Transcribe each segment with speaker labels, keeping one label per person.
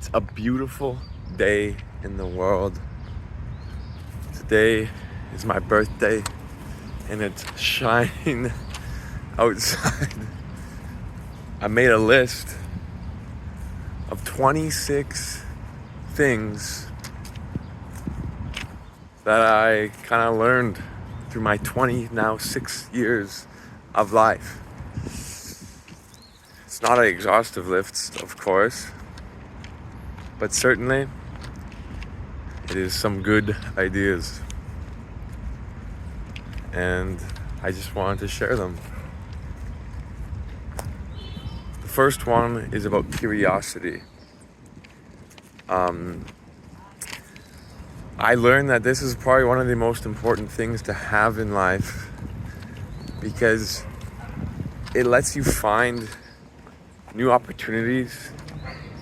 Speaker 1: It's a beautiful day in the world. Today is my birthday and it's shining outside. I made a list of 26 things that I kind of learned through my 6 years of life. It's not an exhaustive list, of course, but certainly it is some good ideas. And I just wanted to share them. The first one is about curiosity. I learned that this is probably one of the most important things to have in life because it lets you find new opportunities.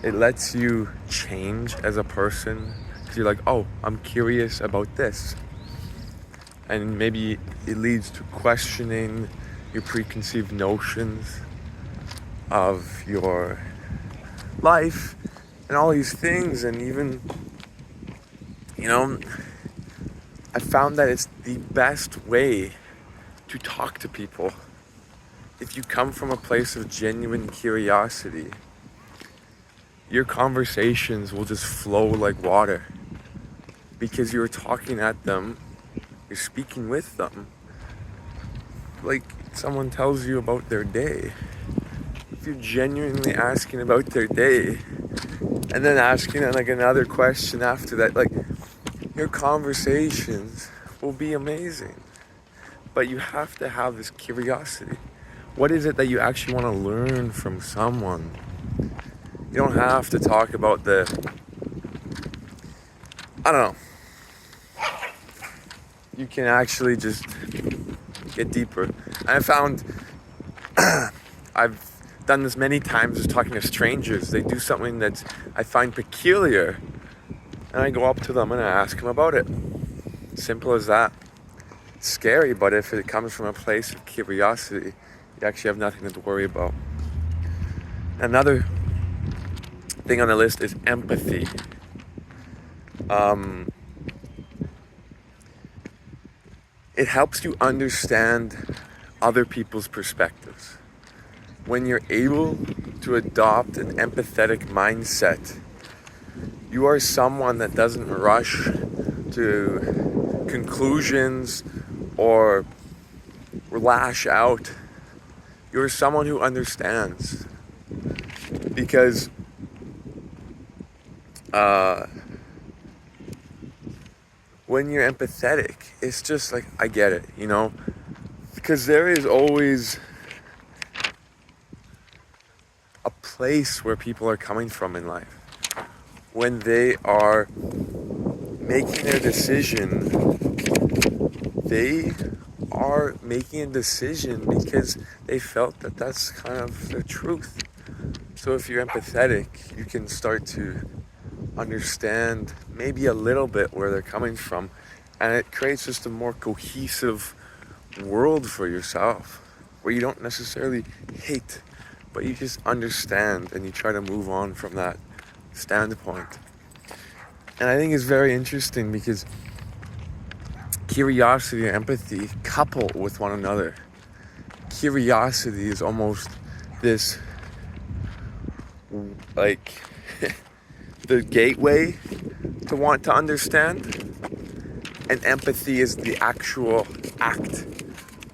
Speaker 1: It lets you change as a person because you're like, oh, I'm curious about this. And maybe it leads to questioning your preconceived notions of your life and all these things. And even, I found that it's the best way to talk to people. If you come from a place of genuine curiosity, your conversations will just flow like water because you're talking at them, you're speaking with them. Like someone tells you about their day. If you're genuinely asking about their day and then asking like another question after that, like your conversations will be amazing. But you have to have this curiosity. What is it that you actually want to learn from someone? You don't have to talk about I don't know. You can actually just get deeper. And I found, I've done this many times just talking to strangers. They do something that I find peculiar. And I go up to them and I ask them about it. Simple as that. It's scary, but if it comes from a place of curiosity, you actually have nothing to worry about. Another thing on the list is empathy. It helps you understand other people's perspectives. When you're able to adopt an empathetic mindset, you are someone that doesn't rush to conclusions or lash out. You're someone who understands. Because when you're empathetic, it's just like, I get it, because there is always a place where people are coming from in life. When they are making their decision, they are making a decision because they felt that that's kind of the truth. So if you're empathetic, you can start to understand maybe a little bit where they're coming from, and it creates just a more cohesive world for yourself where you don't necessarily hate, but you just understand and you try to move on from that standpoint. And I think it's very interesting because curiosity and empathy couple with one another. Curiosity is almost this like the gateway to want to understand, and empathy is the actual act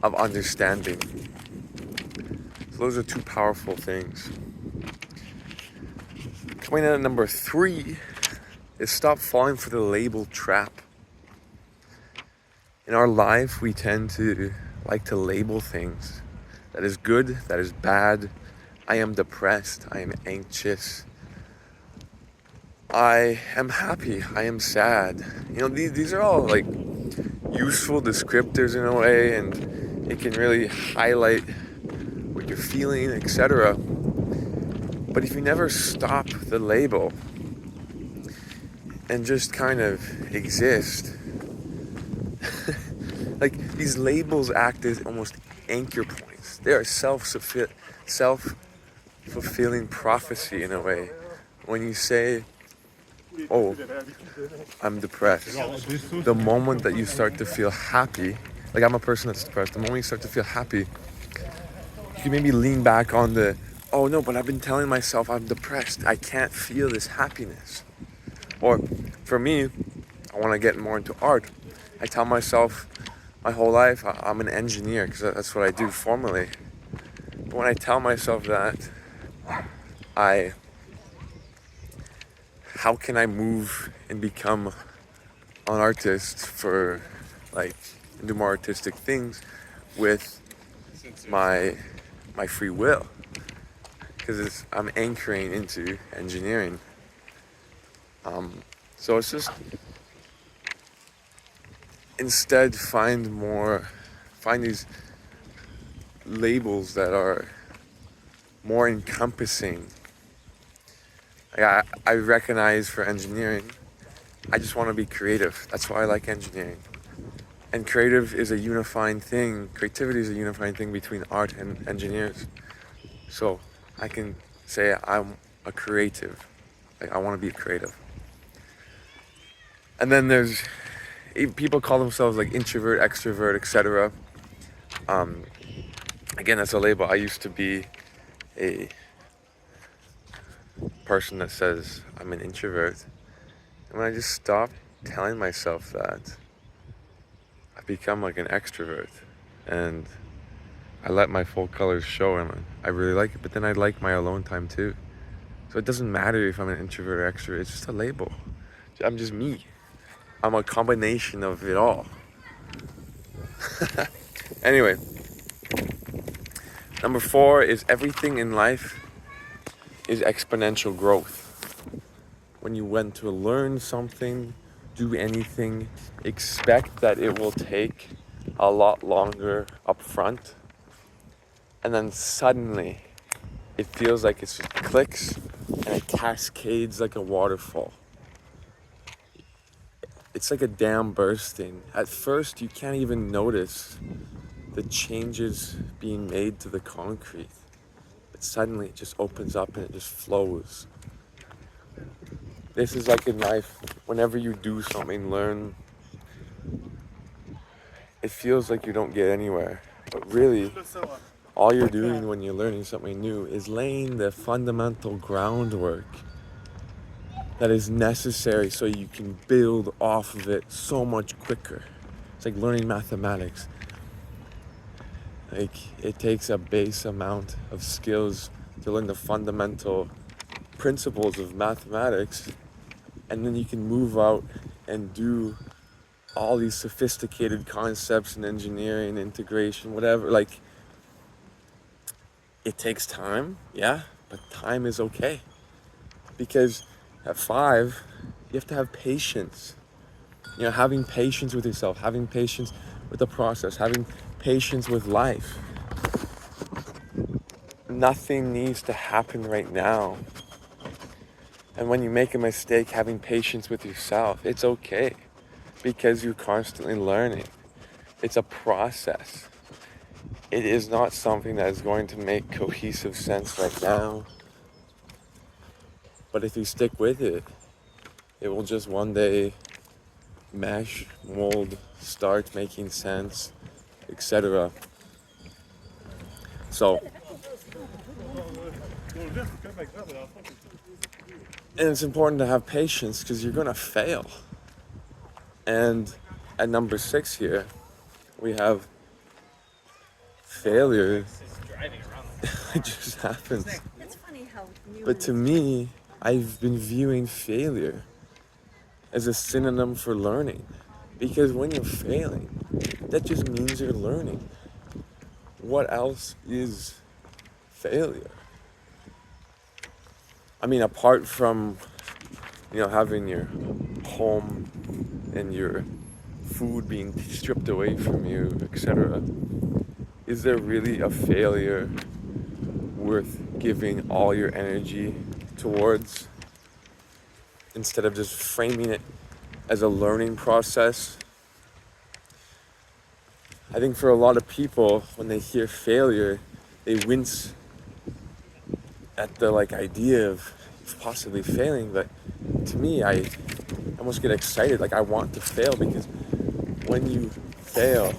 Speaker 1: of understanding. So those are two powerful things. Coming in at number 3 is stop falling for the label trap. In our life, we tend to like to label things. That is good, that is bad. I am depressed, I am anxious. I am happy, I am sad. These are all like useful descriptors in a way, and it can really highlight what you're feeling, etc. But if you never stop the label and just kind of exist, like these labels act as almost anchor points. They are self-fulfilling prophecy in a way. When you say, oh, I'm depressed. The moment that you start to feel happy, like I'm a person that's depressed, the moment you start to feel happy, you can maybe lean back on the, oh no, but I've been telling myself I'm depressed. I can't feel this happiness. Or for me, I want to get more into art. I tell myself my whole life I'm an engineer because that's what I do formally. But when I tell myself that, how can I move and become an artist for like do more artistic things with my free will? Because I'm anchoring into engineering. So it's just instead find these labels that are more encompassing. Like I recognize for engineering, I just want to be creative. That's why I like engineering. And creative is a unifying thing. Creativity is a unifying thing between art and engineers. So I can say I'm a creative. Like I want to be a creative. And then there's people call themselves like introvert, extrovert, etc. Again, that's a label. I used to be a person that says I'm an introvert. And when I just stopped telling myself that, I become like an extrovert. And I let my full colors show, and I really like it. But then I like my alone time too. So it doesn't matter if I'm an introvert or extrovert. It's just a label. I'm just me. I'm a combination of it all. Anyway, number 4 is everything in life is exponential growth. When you want to learn something, do anything, expect that it will take a lot longer up front. And then suddenly, it feels like it just clicks and it cascades like a waterfall. It's like a dam bursting. At first, you can't even notice the changes being made to the concrete. But suddenly, it just opens up and it just flows. This is like in life, whenever you do something, learn, it feels like you don't get anywhere. But really, all you're doing when you're learning something new is laying the fundamental groundwork that is necessary so you can build off of it so much quicker. It's like learning mathematics. Like it takes a base amount of skills to learn the fundamental principles of mathematics, and then you can move out and do all these sophisticated concepts in engineering, integration, whatever. Like it takes time, yeah, but time is okay. Because at 5, you have to have patience. You know, having patience with yourself, having patience with the process, having patience with life. Nothing needs to happen right now. And when you make a mistake, having patience with yourself, it's okay because you're constantly learning. It's a process. It is not something that is going to make cohesive sense right now. But if you stick with it, it will just one day mesh, mold, start making sense, etc. So, and it's important to have patience because you're gonna fail. And at number 6 here, we have failure. It just happens. But to me, I've been viewing failure as a synonym for learning. Because when you're failing, that just means you're learning. What else is failure? I mean, apart from, having your home and your food being stripped away from you, etc., is there really a failure worth giving all your energy towards instead of just framing it as a learning process? I think for a lot of people, when they hear failure, they wince at the idea of possibly failing, but to me, I almost get excited. Like, I want to fail, because when you fail,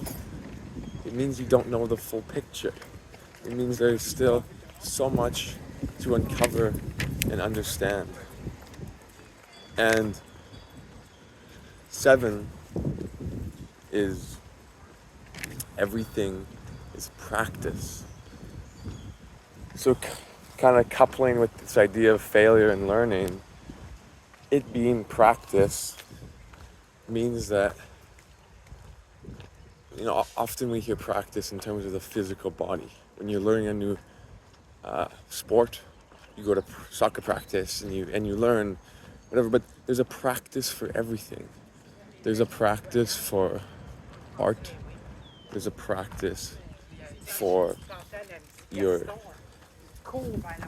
Speaker 1: it means you don't know the full picture. It means there's still so much to uncover and understand. And 7 is everything is practice. So kind of coupling with this idea of failure and learning, it being practice means that, often we hear practice in terms of the physical body. When you're learning a new sport, you go to soccer practice and you learn whatever, but there's a practice for everything. There's a practice for art. There's a practice for your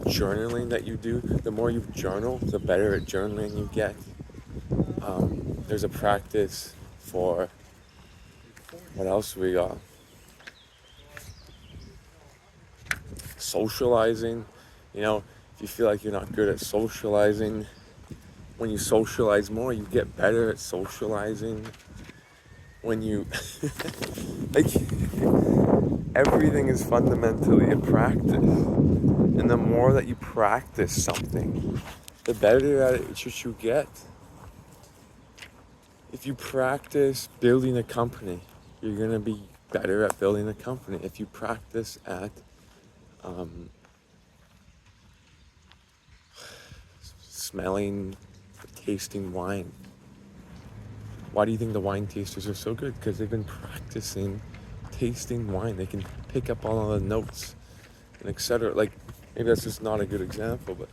Speaker 1: journaling that you do. The more you journal, the better at journaling you get. There's a practice for, what else we got? Socializing. If you feel like you're not good at socializing, when you socialize more, you get better at socializing. When you, like, everything is fundamentally a practice. And the more that you practice something, the better at it you get. If you practice building a company, you're going to be better at building a company. If you practice at smelling, tasting wine. Why do you think the wine tasters are so good? Because they've been practicing tasting wine. They can pick up all of the notes and etc. Like, maybe that's just not a good example, but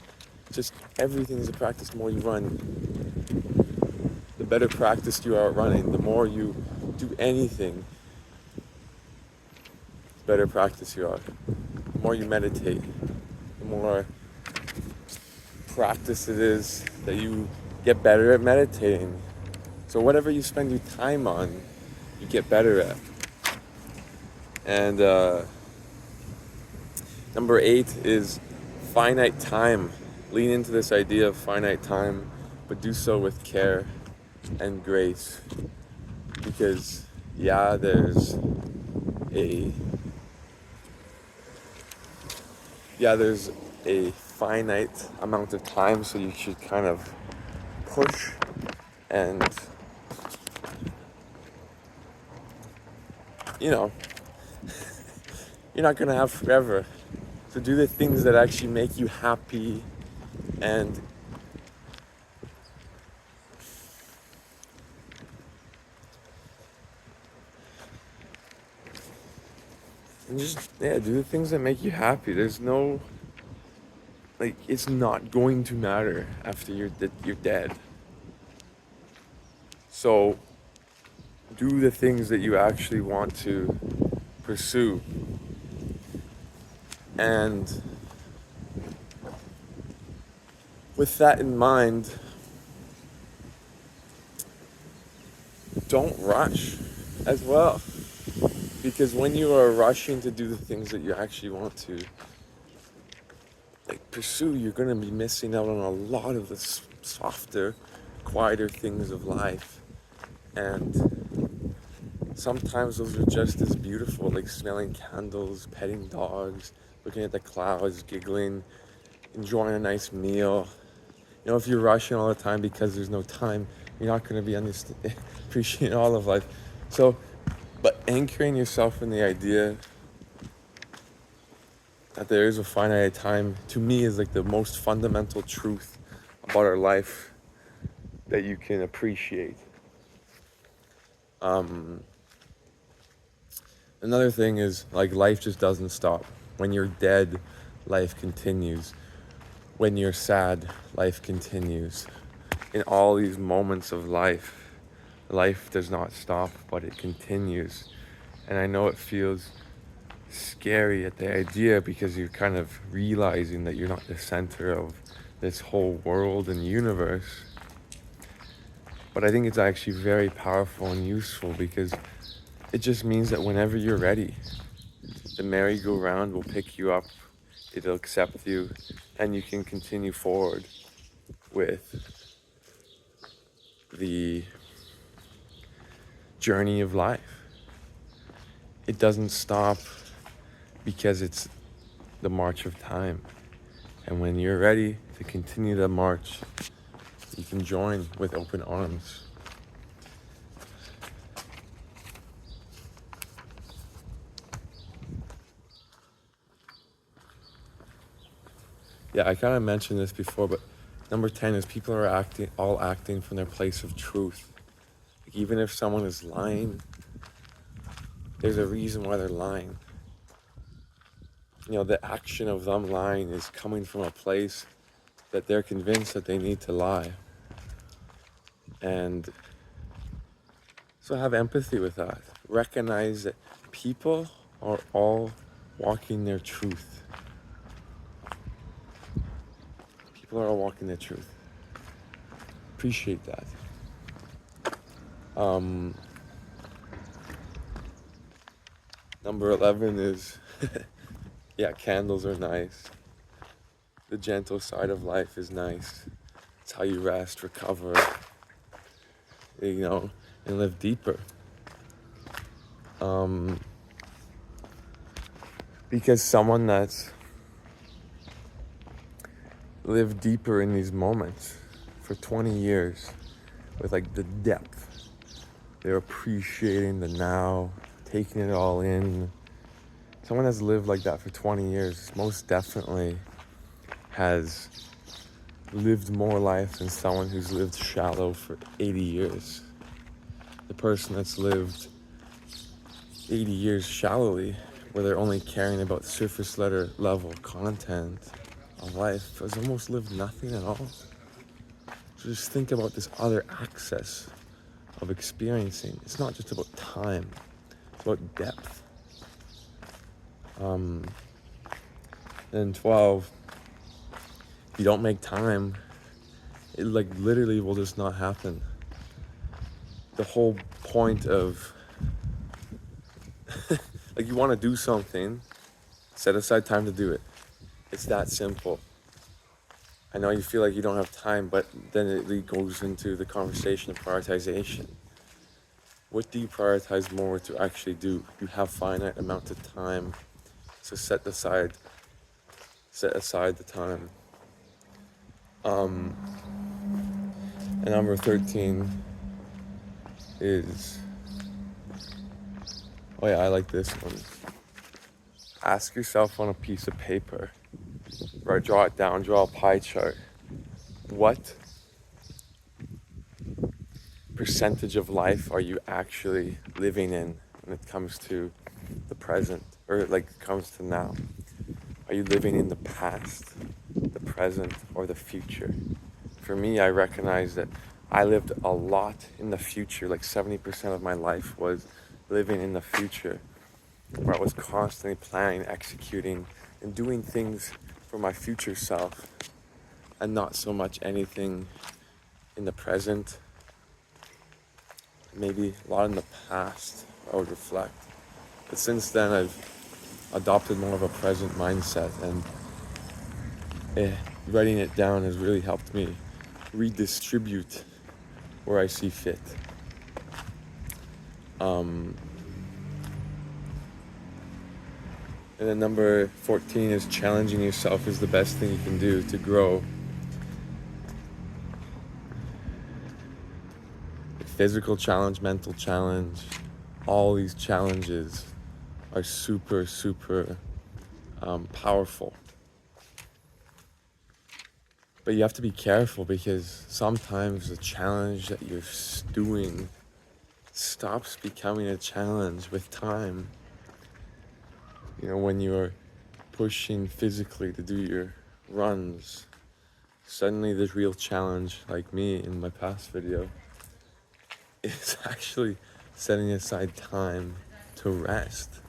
Speaker 1: just everything is a practice. The more you run, the better practiced you are at running. The more you do anything, the better practice you are. The more you meditate, the more practice it is that you get better at meditating. So whatever you spend your time on, you get better at. And number 8 is finite time. Lean into this idea of finite time, but do so with care and grace. Because, there's a finite amount of time, so you should kind of push and, you're not going to have forever. So do the things that actually make you happy and just, do the things that make you happy. There's no, it's not going to matter after you're dead. So do the things that you actually want to pursue. And with that in mind, don't rush as well. Because when you are rushing to do the things that you actually want to pursue, you're going to be missing out on a lot of the softer, quieter things of life. And sometimes those are just as beautiful, like smelling candles, petting dogs, looking at the clouds, giggling, enjoying a nice meal. If you're rushing all the time because there's no time, you're not going to be appreciating all of life. So, but anchoring yourself in the idea that there is a finite time, to me, is like the most fundamental truth about our life that you can appreciate. Another thing is, life just doesn't stop. When you're dead, life continues. When you're sad, life continues. In all these moments of life, life does not stop, but it continues. And I know it feels scary at the idea, because you're kind of realizing that you're not the center of this whole world and universe. But I think it's actually very powerful and useful, because it just means that whenever you're ready, the merry-go-round will pick you up, it'll accept you, and you can continue forward with the journey of life. It doesn't stop because it's the march of time. And when you're ready to continue the march, you can join with open arms. Yeah, I kind of mentioned this before, but number 10 is people are all acting from their place of truth. Like, even if someone is lying, there's a reason why they're lying. You know, the action of them lying is coming from a place that they're convinced that they need to lie. And so have empathy with that. Recognize that people are all walking their truth. People are all walking their truth. Appreciate that. Number 11 is, yeah, candles are nice. The gentle side of life is nice. It's how you rest, recover, you know, and live deeper. Because someone that's lived deeper in these moments for 20 years with like the depth, they're appreciating the now, taking it all in. Someone that's lived like that for 20 years most definitely has lived more life than someone who's lived shallow for 80 years. The person that's lived 80 years shallowly, where they're only caring about surface level content of life, has almost lived nothing at all. So just think about this other access of experiencing. It's not just about time, it's about depth. And 12, if you don't make time, it like literally will just not happen. The whole point of like, you want to do something, set aside time to do it. It's that simple. I know you feel like you don't have time, but then it goes into the conversation of prioritization. What do you prioritize more to actually do? You have finite amount of time, so set aside the time. And number 13 is, oh yeah, I like this one. Ask yourself on a piece of paper, right? Draw it down, draw a pie chart. What percentage of life are you actually living in when it comes to the present, or like comes to now? Are you living in the past, the present, or the future? For me, I recognize that I lived a lot in the future. Like 70% of my life was living in the future, where I was constantly planning, executing, and doing things for my future self, and not so much anything in the present. Maybe a lot in the past I would reflect. But since then, I've adopted more of a present mindset, and writing it down has really helped me redistribute where I see fit. And then number 14 is challenging yourself is the best thing you can do to grow. Physical challenge, mental challenge, all these challenges are super, super powerful. But you have to be careful, because sometimes the challenge that you're doing stops becoming a challenge with time. You know, when you're pushing physically to do your runs, suddenly the real challenge, like me in my past video, is actually setting aside time to rest.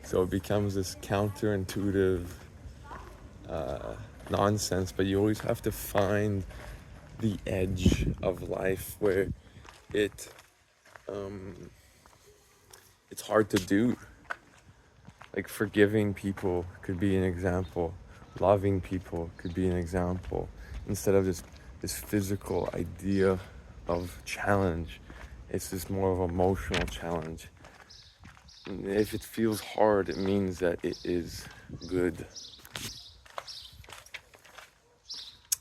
Speaker 1: So it becomes this counterintuitive nonsense, but you always have to find the edge of life where it's hard to do. Like, forgiving people could be an example. Loving people could be an example. Instead of just this physical idea of challenge. It's this more of emotional challenge. And if it feels hard, it means that it is good.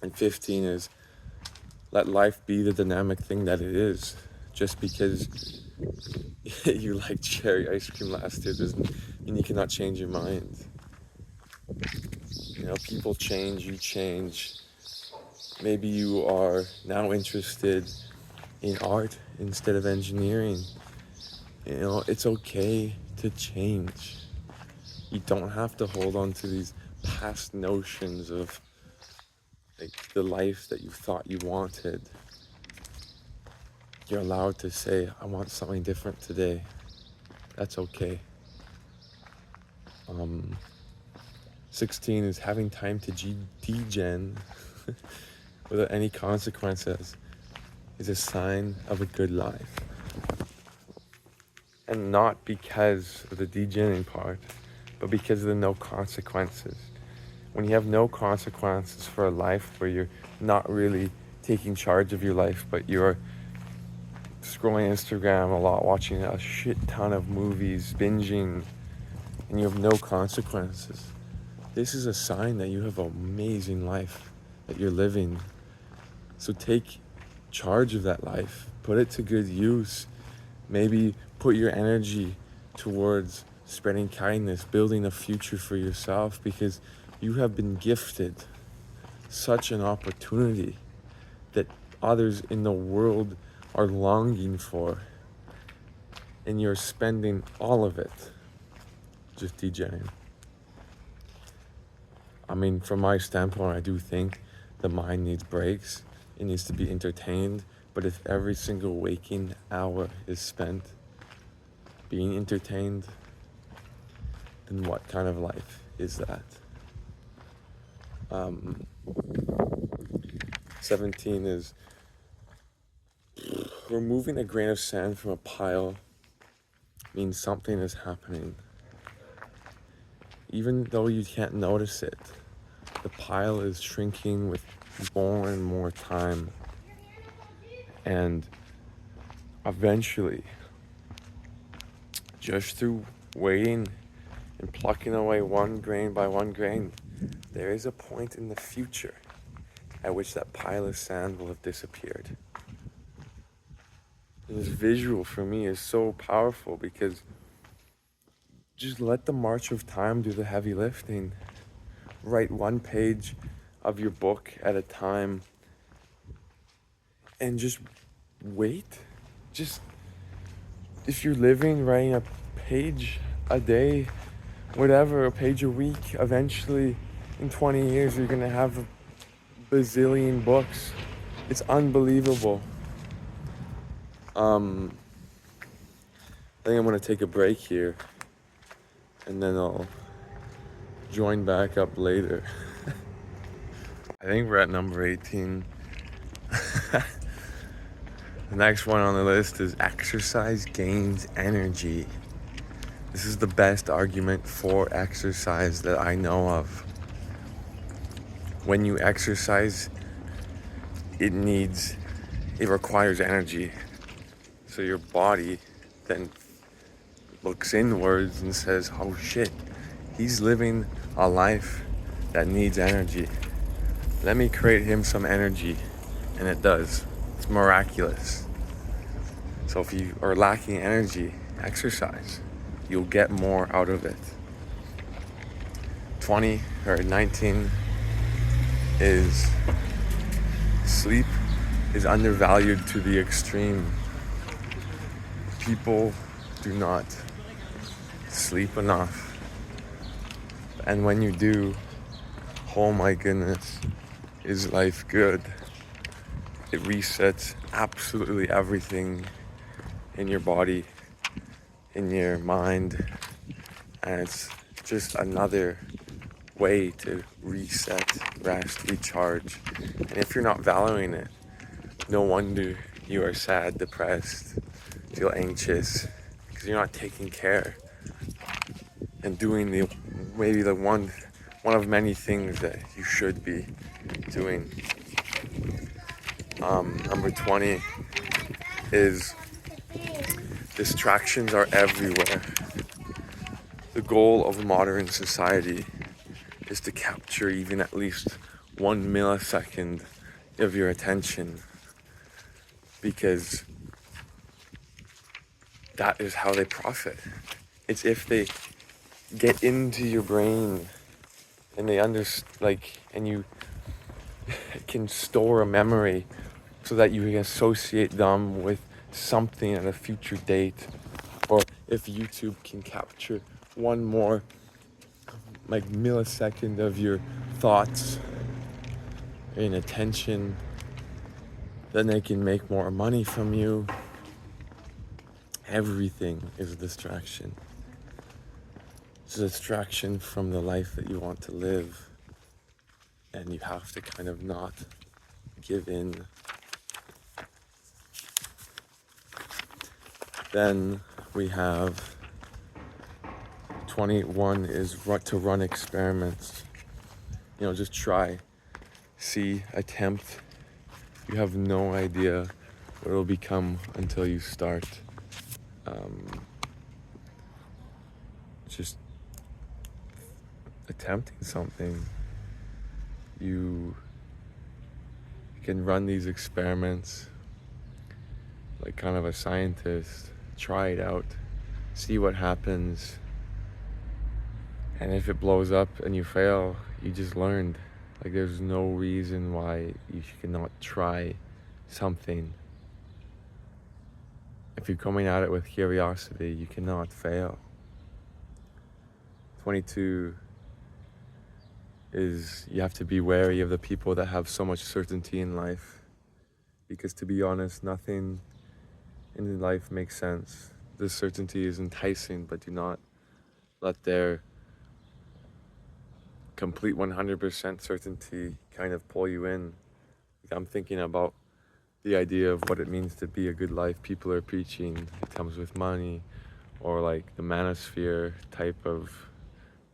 Speaker 1: And 15 is let life be the dynamic thing that it is. Just because you liked cherry ice cream last year doesn't mean you cannot change your mind. You know, people change, you change. Maybe you are now interested in art instead of engineering. You know, it's okay to change. You don't have to hold on to these past notions of like the life that you thought you wanted. You're allowed to say, I want something different today. That's okay. 16 is having time to degen without any consequences is a sign of a good life. And not because of the degening part, but because of the no consequences. When you have no consequences for a life where you're not really taking charge of your life, but you're scrolling Instagram a lot, watching a shit ton of movies, binging, and you have no consequences. This is a sign that you have an amazing life that you're living. So take charge of that life, put it to good use. Maybe put your energy towards spreading kindness, building a future for yourself, because you have been gifted such an opportunity that others in the world are longing for, and you're spending all of it just degenerating. I mean, from my standpoint, I do think the mind needs breaks. It needs to be entertained. But if every single waking hour is spent being entertained, then what kind of life is that? 17 is removing a grain of sand from a pile means something is happening. Even though you can't notice it, the pile is shrinking with more and more time. And eventually, just through waiting and plucking away one grain by one grain, there is a point in the future at which that pile of sand will have disappeared. And this visual for me is so powerful because just let the march of time do the heavy lifting. Write one page of your book at a time and just wait. Just, if you're living, writing a page a day, whatever, a page a week, eventually in 20 years you're gonna have a bazillion books. It's unbelievable. I think I'm gonna take a break here and then I'll join back up later. I think we're at number 18. The next one on the list is exercise gains energy. This is the best argument for exercise that I know of. When you exercise, it requires energy. So your body then looks inwards and says, oh shit, he's living a life that needs energy. Let me create him some energy. And it does. It's miraculous. So if you are lacking energy, exercise. You'll get more out of it. 19 is sleep is undervalued to the extreme. People do not sleep enough. And when you do, oh my goodness, is life good? It resets absolutely everything in your body, in your mind, and it's just another way to reset, rest, recharge. And if you're not valuing it, no wonder you are sad, depressed, feel anxious, because you're not taking care and doing maybe the one of many things that you should be doing. Number 20 is distractions are everywhere. The goal of modern society is to capture even at least 1 millisecond of your attention, because that is how they profit. It's if they get into your brain and they and you can store a memory so that you can associate them with something at a future date, or if YouTube can capture one more millisecond of your thoughts and attention, then they can make more money from you. Everything is a distraction. It's a distraction from the life that you want to live, and you have to kind of not give in. Then we have 21 is to run experiments. Just try, see, attempt. You have no idea what it'll become until you start. Just attempting something. You can run these experiments like kind of a scientist. Try it out, see what happens, and if it blows up and you fail, you just learned. There's no reason why you cannot try something. If you're coming at it with curiosity, you cannot fail. 22 is you have to be wary of the people that have so much certainty in life, because to be honest, nothing in life makes sense. This certainty is enticing, but do not let their complete 100% certainty kind of pull you in. I'm thinking about the idea of what it means to be a good life. People are preaching it comes with money, or the manosphere type of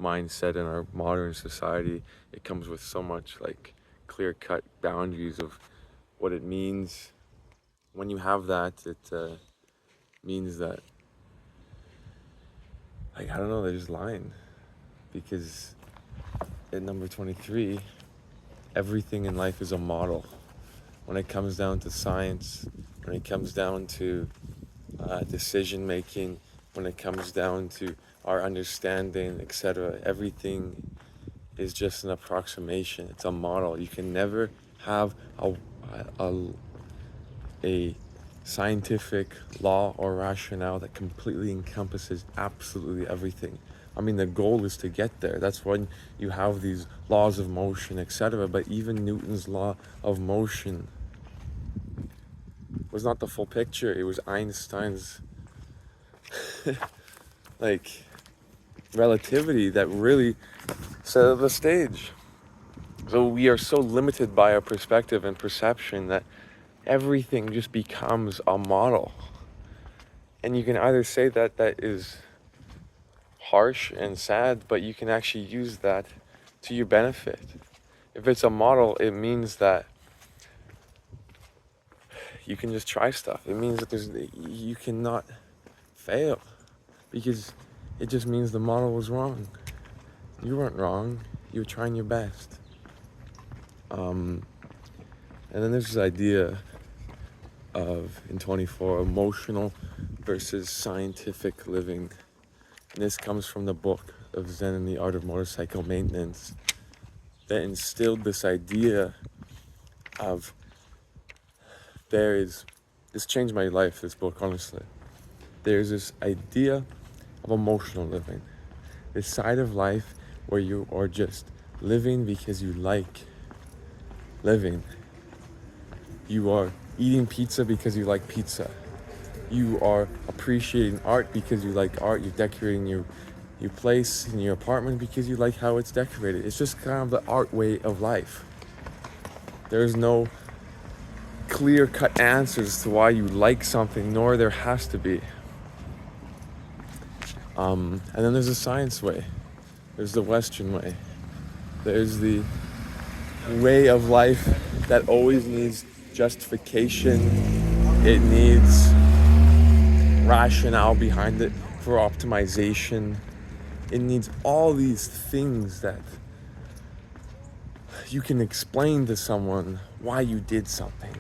Speaker 1: mindset in our modern society. It comes with so much clear-cut boundaries of what it means. When you have that, it means that they're just lying, because at number 23, everything in life is a model. When it comes down to science, when it comes down to decision making, when it comes down to our understanding, etc., everything is just an approximation. It's a model. You can never have a scientific law or rationale that completely encompasses absolutely everything. The goal is to get there. That's when you have these laws of motion, etc. But even Newton's law of motion was not the full picture. It was Einstein's relativity that really set the stage. So we are so limited by our perspective and perception that everything just becomes a model. And you can either say that is harsh and sad, but you can actually use that to your benefit. If it's a model, it means that you can just try stuff. It means that you cannot fail, because it just means the model was wrong. You weren't wrong. You were trying your best. And then there's this idea of, in 24, emotional versus scientific living. And this comes from the book of Zen and the Art of Motorcycle Maintenance, that instilled this idea of this changed my life, this book, honestly. There's this idea of emotional living, this side of life where you are just living because you like living. You are eating pizza because you like pizza. You are appreciating art because you like art. You're decorating your place in your apartment because you like how it's decorated. It's just kind of the art way of life. There's no clear-cut answers to why you like something, nor there has to be. And then there's the science way. There's the Western way. There's the way of life that always needs justification. It needs rationale behind it for optimization. It needs all these things that you can explain to someone why you did something.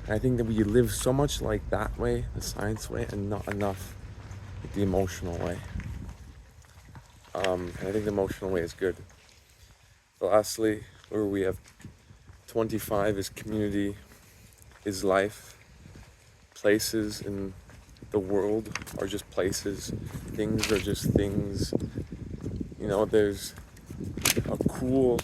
Speaker 1: And I think that we live so much like that way, the science way, and not enough the emotional way. And I think the emotional way is good. But lastly, where we have 25 is community, is life. Places in the world are just places. Things are just things. You know, there's a cool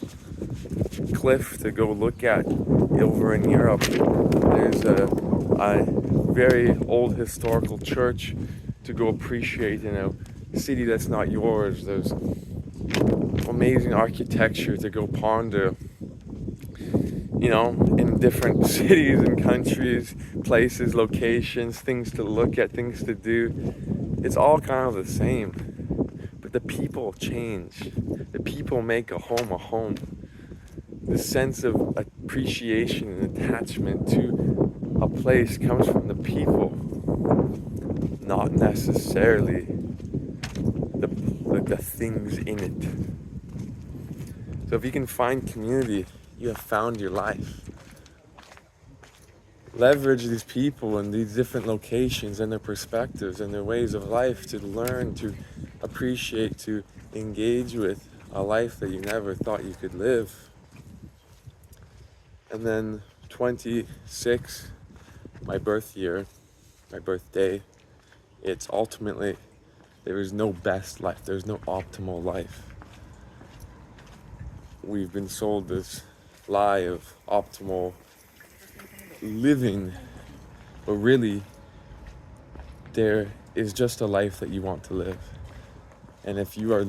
Speaker 1: cliff to go look at over in Europe. There's a very old historical church to go appreciate in a city that's not yours. There's amazing architecture to go ponder, you know, in different cities and countries, places, locations, things to look at, things to do. It's all kind of the same, but the people change. The people make a home a home. The sense of appreciation and attachment to a place comes from the people, not necessarily the things in it. So if you can find community, you have found your life. Leverage these people and these different locations and their perspectives and their ways of life to learn, to appreciate, to engage with a life that you never thought you could live. And then 26, my birth year, my birthday, it's ultimately, there is no best life, there's no optimal life. We've been sold this lie of optimal living, but really, there is just a life that you want to live. And if you are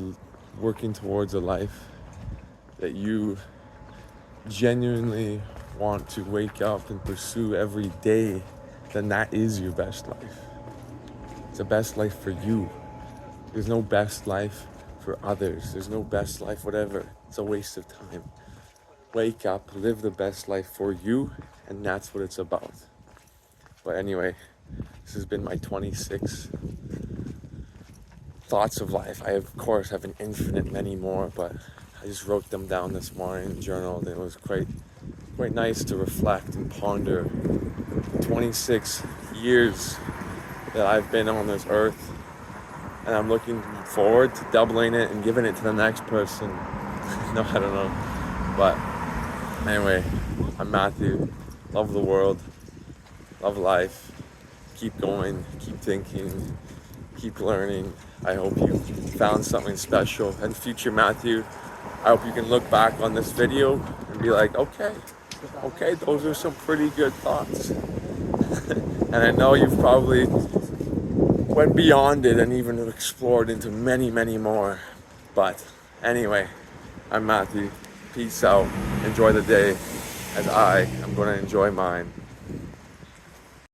Speaker 1: working towards a life that you genuinely want to wake up and pursue every day, then that is your best life. It's the best life for you. There's no best life for others. There's no best life, whatever. It's a waste of time. Wake up, live the best life for you, and that's what it's about. But anyway, this has been my 26 thoughts of life. I, of course, have an infinite many more, but I just wrote them down this morning, journaled, and it was quite nice to reflect and ponder the 26 years that I've been on this earth, and I'm looking forward to doubling it and giving it to the next person. No, I don't know. But anyway, I'm Matthew. Love the world. Love life. Keep going. Keep thinking. Keep learning. I hope you found something special. And future Matthew, I hope you can look back on this video and be like, okay, those are some pretty good thoughts. And I know you've probably went beyond it and even explored into many, many more. But anyway, I'm Matthew. Peace out. Enjoy the day as I am going to enjoy mine.